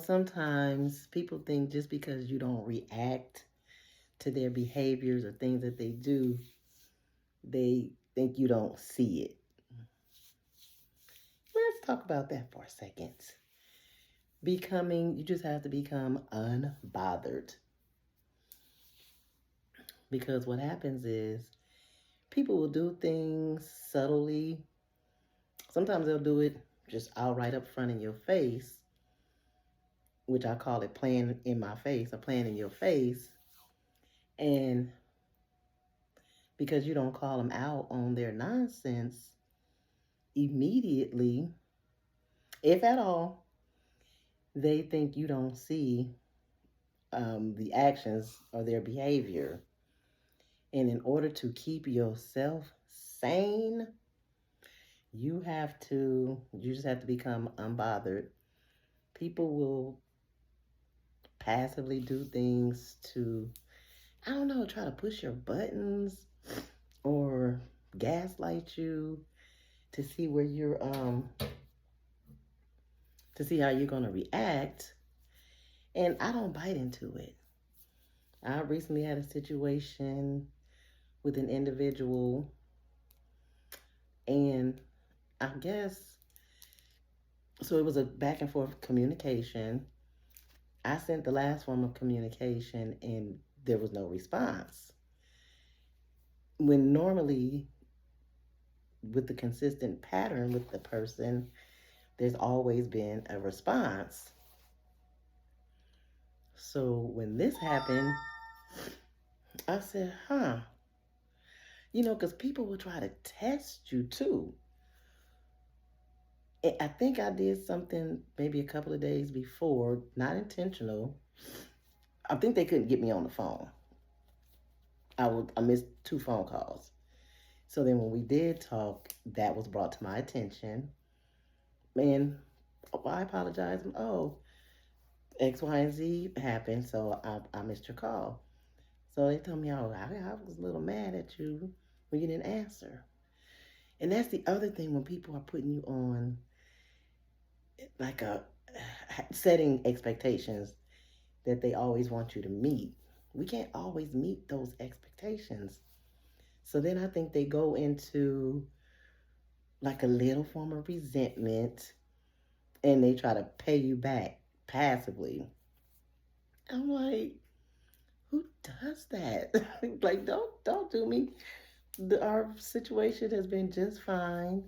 Sometimes people think just because you don't react to their behaviors or things that they do, they think you don't see it. Let's talk about that for a second. You just have to become unbothered. Because what happens is people will do things subtly. Sometimes they'll do it just outright up front in your face, which I call it playing in my face or playing in your face. And because you don't call them out on their nonsense immediately, if at all, they think you don't see the actions or their behavior. And in order to keep yourself sane, you just have to become unbothered. People will passively do things to, I don't know, try to push your buttons or gaslight you to see where you're to see how you're going to react. And I don't bite into it. I recently had a situation with an individual, and I guess so it was a back and forth communication. I sent the last form of communication and there was no response. When normally, with the consistent pattern with the person, there's always been a response. So when this happened, I said, because people will try to test you too. I think I did something maybe a couple of days before, not intentional. I think they couldn't get me on the phone. I missed 2 phone calls. So then when we did talk, that was brought to my attention. And I apologize. Oh, X, Y, and Z happened, so I missed your call. So they told me, oh, I was a little mad at you when you didn't answer. And that's the other thing when people are putting you on like setting expectations that they always want you to meet. We can't always meet those expectations. So then I think they go into like a little form of resentment and they try to pay you back passively. I'm like, who does that? Like, don't do me. Our situation has been just fine,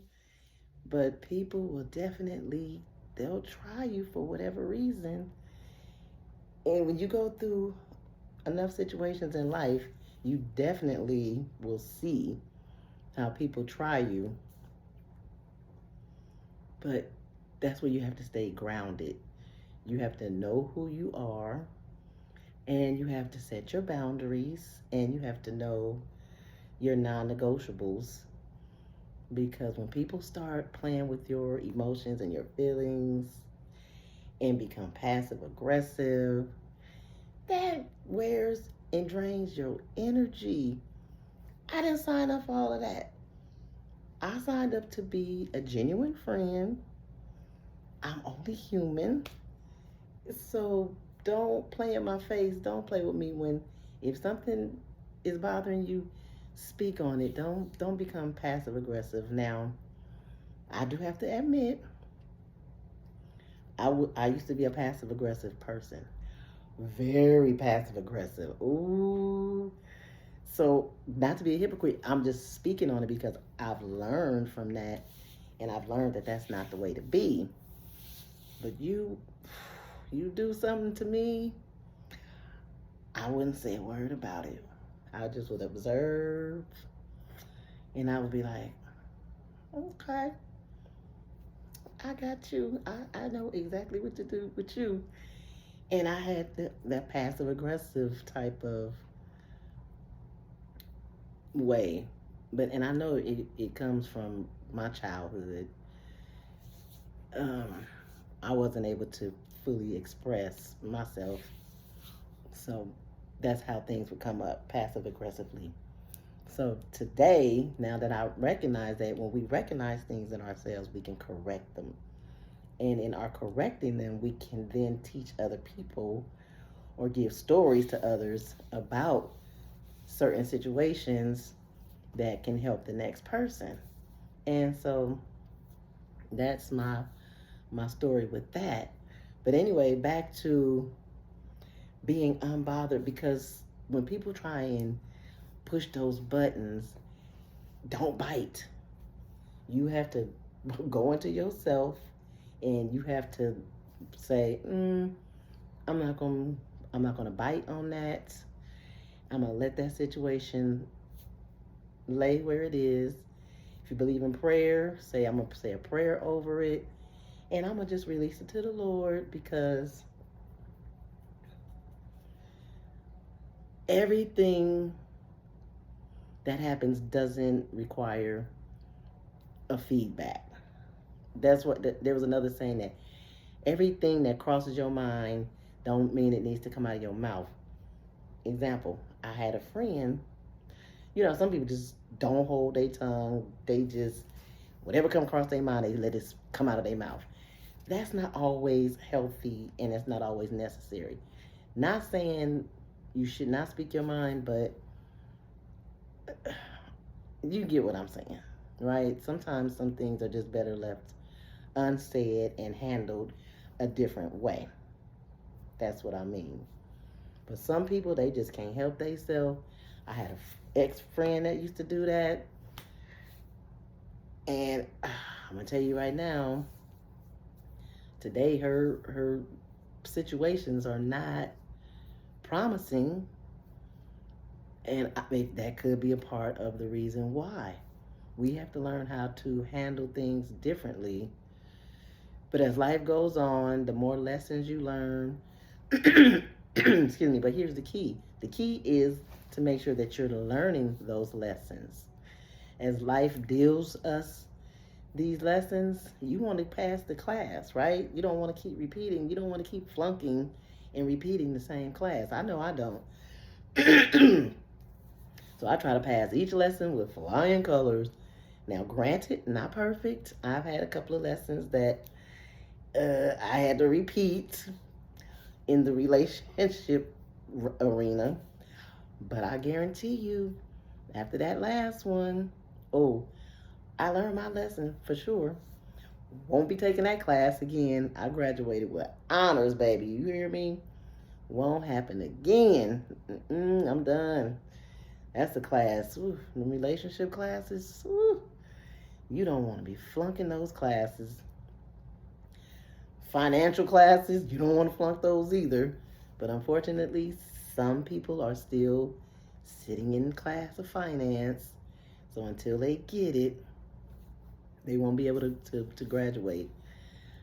but people will definitely they'll try you for whatever reason. And when you go through enough situations in life, you definitely will see how people try you. But that's where you have to stay grounded. You have to know who you are, and you have to set your boundaries, and you have to know your non negotiables. Because when people start playing with your emotions and your feelings and become passive aggressive, that wears and drains your energy. I didn't sign up for all of that. I signed up to be a genuine friend. I'm only human. So don't play in my face. Don't play with me when if something is bothering you, speak on it. Don't become passive aggressive. Now, I do have to admit, I used to be a passive aggressive person. Very passive aggressive. Ooh. So, not to be a hypocrite, I'm just speaking on it because I've learned from that and I've learned that that's not the way to be. But you do something to me, I wouldn't say a word about it. I just would observe and I would be like, okay, I got you. I know exactly what to do with you. And I had that passive aggressive type of way. And I know it comes from my childhood. Um, I wasn't able to fully express myself. So that's how things would come up passive aggressively. So today, now that I recognize that when we recognize things in ourselves, we can correct them. And in our correcting them, we can then teach other people or give stories to others about certain situations that can help the next person. And so that's my story with that. But anyway, back to being unbothered, because when people try and push those buttons, don't bite. You have to go into yourself and you have to say, I'm not going I'm not going to bite on that. I'm going to let that situation lay where it is. If you believe in prayer, say I'm going to say a prayer over it, and I'm going to just release it to the Lord, because everything that happens doesn't require a feedback. That's what there was another saying, that everything that crosses your mind don't mean it needs to come out of your mouth. Example, I had a friend, some people just don't hold their tongue. They just, whatever comes across their mind, they let it come out of their mouth. That's not always healthy, and it's not always necessary. Not saying you should not speak your mind, but you get what I'm saying, right? Sometimes some things are just better left unsaid and handled a different way. That's what I mean. But some people, they just can't help themselves. I had an ex-friend that used to do that. And I'm going to tell you right now, today her situations are not promising. And I think that could be a part of the reason why. We have to learn how to handle things differently. But as life goes on, the more lessons you learn, excuse me, but here's the key. The key is to make sure that you're learning those lessons. As life deals us these lessons, you want to pass the class, right? You don't want to keep repeating. You don't want to keep flunking and repeating the same class. I know I don't. So I try to pass each lesson with flying colors. Now, granted, not perfect. I've had a couple of lessons that I had to repeat in the relationship arena. But I guarantee you, after that last one, I learned my lesson for sure. Won't be taking that class again. I graduated with honors, baby. You hear me? Won't happen again. I'm done. That's the class. The relationship classes. You don't want to be flunking those classes. Financial classes, you don't want to flunk those either. But unfortunately, some people are still sitting in class of finance. So until they get it, they won't be able to graduate.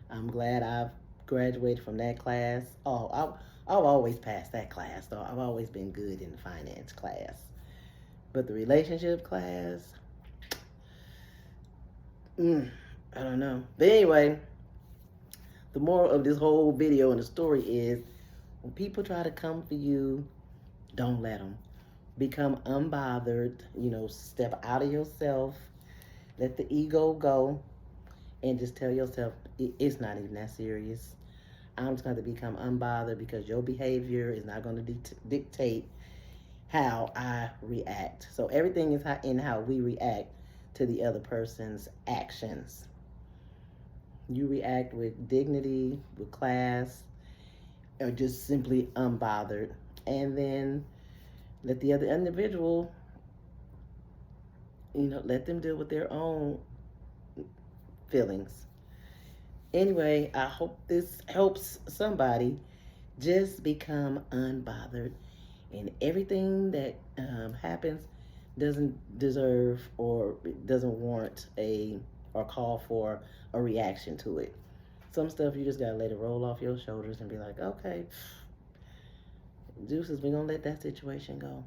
I'm glad I've graduated from that class. I've always passed that class, though. I've always been good in the finance class. But the relationship class, I don't know. But anyway, the moral of this whole video and the story is, when people try to come for you, don't let them. Become unbothered, step out of yourself, let the ego go, and just tell yourself, it's not even that serious. I'm just going to become unbothered, because your behavior is not going to dictate how I react. So everything is in how we react to the other person's actions. You react with dignity, with class, or just simply unbothered. And then let the other individual, let them deal with their own feelings. Anyway, I hope this helps somebody. Just become unbothered. And everything that happens doesn't deserve or doesn't warrant or call for a reaction to it. Some stuff you just gotta let it roll off your shoulders and be like, okay, deuces, we're gonna let that situation go.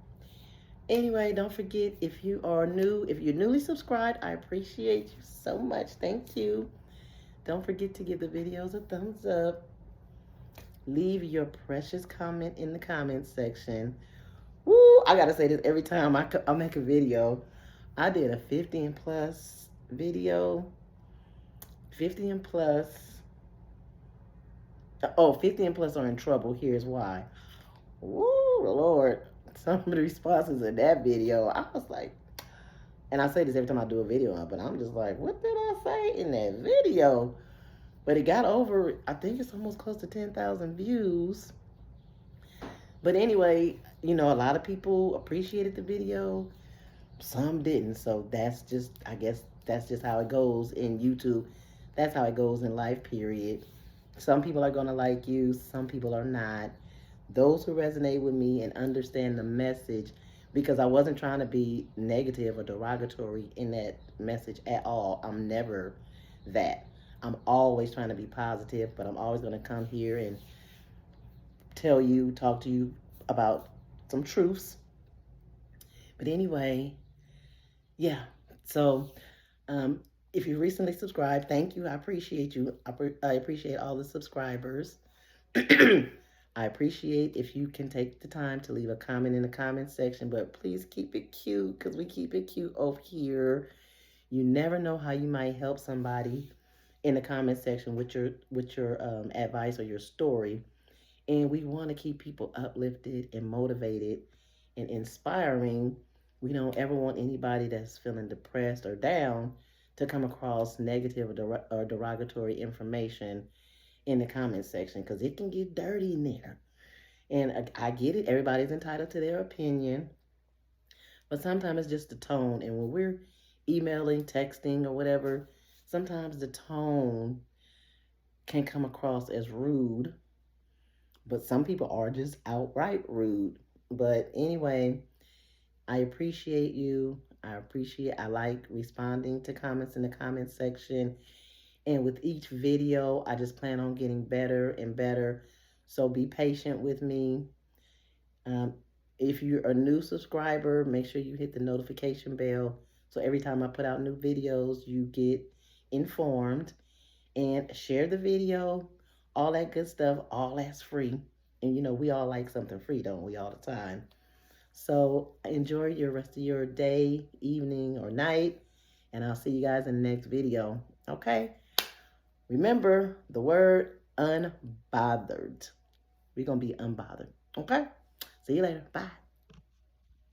Anyway, don't forget, if you're newly subscribed, I appreciate you so much. Thank you. Don't forget to give the videos a thumbs up. Leave your precious comment in the comments section. Woo! I gotta say this every time I make a video. I did a 50 and plus video. 50 and plus. Oh, 50 and plus are in trouble. Here's why. Woo, Lord. Some of the responses in that video, I was like, and I say this every time I do a video on, but I'm just like, what did I say in that video? But it got over, I think it's almost close to 10,000 views. But anyway, a lot of people appreciated the video. Some didn't. So that's just, I guess, that's just how it goes in YouTube. That's how it goes in life, period. Some people are going to like you, some people are not. Those who resonate with me and understand the message, because I wasn't trying to be negative or derogatory in that message at all. I'm never that. I'm always trying to be positive, but I'm always going to come here and talk to you about some truths. But anyway, yeah. So, if you recently subscribed, thank you. I appreciate you. I appreciate all the subscribers. I appreciate if you can take the time to leave a comment in the comment section, but please keep it cute because we keep it cute over here. You never know how you might help somebody in the comment section with your advice or your story. And we want to keep people uplifted and motivated and inspiring. We don't ever want anybody that's feeling depressed or down to come across negative or derogatory information in the comment section because it can get dirty in there. And I get it, everybody's entitled to their opinion, but sometimes it's just the tone. And when we're emailing, texting, or whatever, sometimes the tone can come across as rude, but some people are just outright rude. But anyway, I appreciate you. I like responding to comments in the comment section. And with each video, I just plan on getting better and better. So be patient with me. Um, if you're a new subscriber, make sure you hit the notification bell. So every time I put out new videos, you get informed. And share the video, all that good stuff, all that's free. And we all like something free, don't we, all the time? So enjoy your rest of your day, evening, or night. And I'll see you guys in the next video. Okay? Remember the word unbothered. We're going to be unbothered. Okay? See you later. Bye.